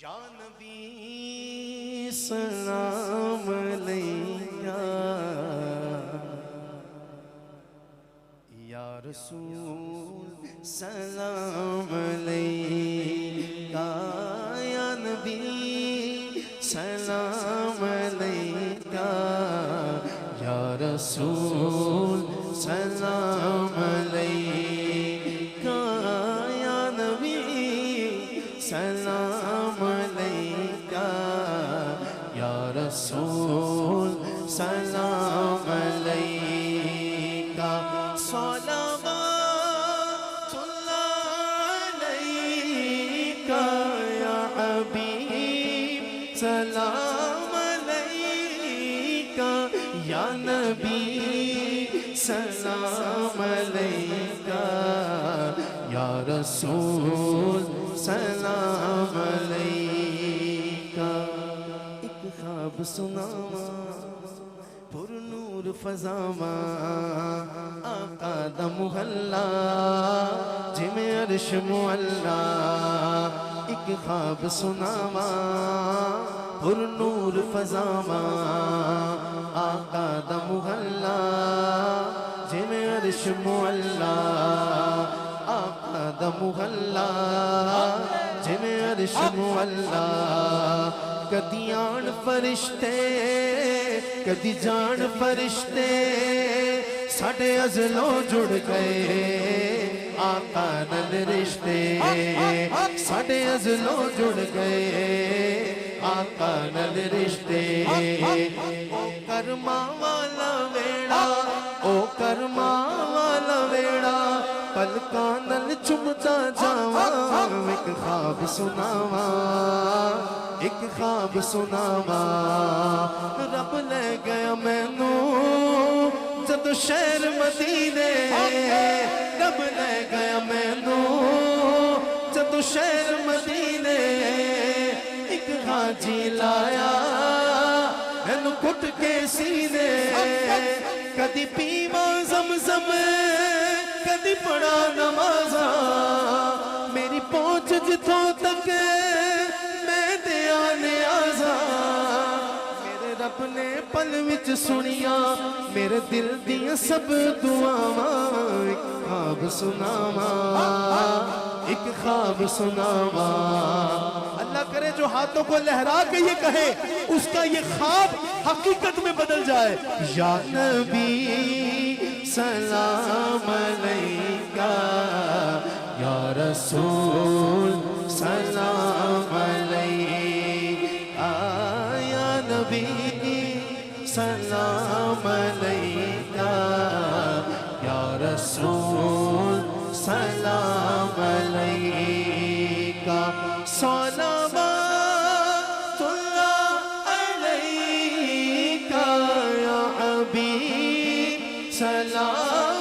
یا نبی سلام علیکہ، یا رسول سلام علیکہ، یا نبی سلام علیکہ، یا رسول سلام علیکہ، یا نبی سلام علیکہ، یا رسول سلام علیکہ، صلوات اللہ علیکہ، یا حبیب سلام علیکہ، یا نبی سلام علیکہ، یا رسول سلام علیکہ۔ ایک خواب سناواں پر نور فضاواں، آقا دا محلہ جویں عرش معلا۔ ایک خواب سناواں پر نور فضاواں، آقا دا محلہ جویں عرش معلا۔ آقا دا محلہ جویں عرش معلا۔ کدی آن فرشتے کدی جان فرشتے، ساڈے ازلوں جڑ گئے آقا نال رشتے، ساڈے ازلوں جڑ گئے آقا نال رشتے۔ او کرماں والا ویڑا، او کرماں والا ویڑا، پلکاں نال چمتا جاواں۔ ایک خواب سناواں، ایک خواب سناواں، رب لے گیا مینوں جدو شہر مدینے، رب لے گیا مینوں جدو شہر مدینے۔ ایک حاجی لایا مینوں کٹ کے سینے، کدی پیواں زمزم کدی پڑھا نمازاں، میری پہنچ جتھوں تک میں دیا نیازاں۔ میرے رب نے پل وچ سنیاں میرے دل دیاں سب دعاواں۔ ایک خواب سناواں، ایک خواب سناواں، اللہ کرے جو ہاتھوں کو لہرا کے یہ کہے اس کا یہ خواب حقیقت میں بدل جائے۔ یا نبی سلام علیکہ، یا رسول سلام علیکہ، یا نبی سلام علیکہ، یا رسول سلام علیکہ۔ صلوات اللہ علیکہ، یا حبیب سلام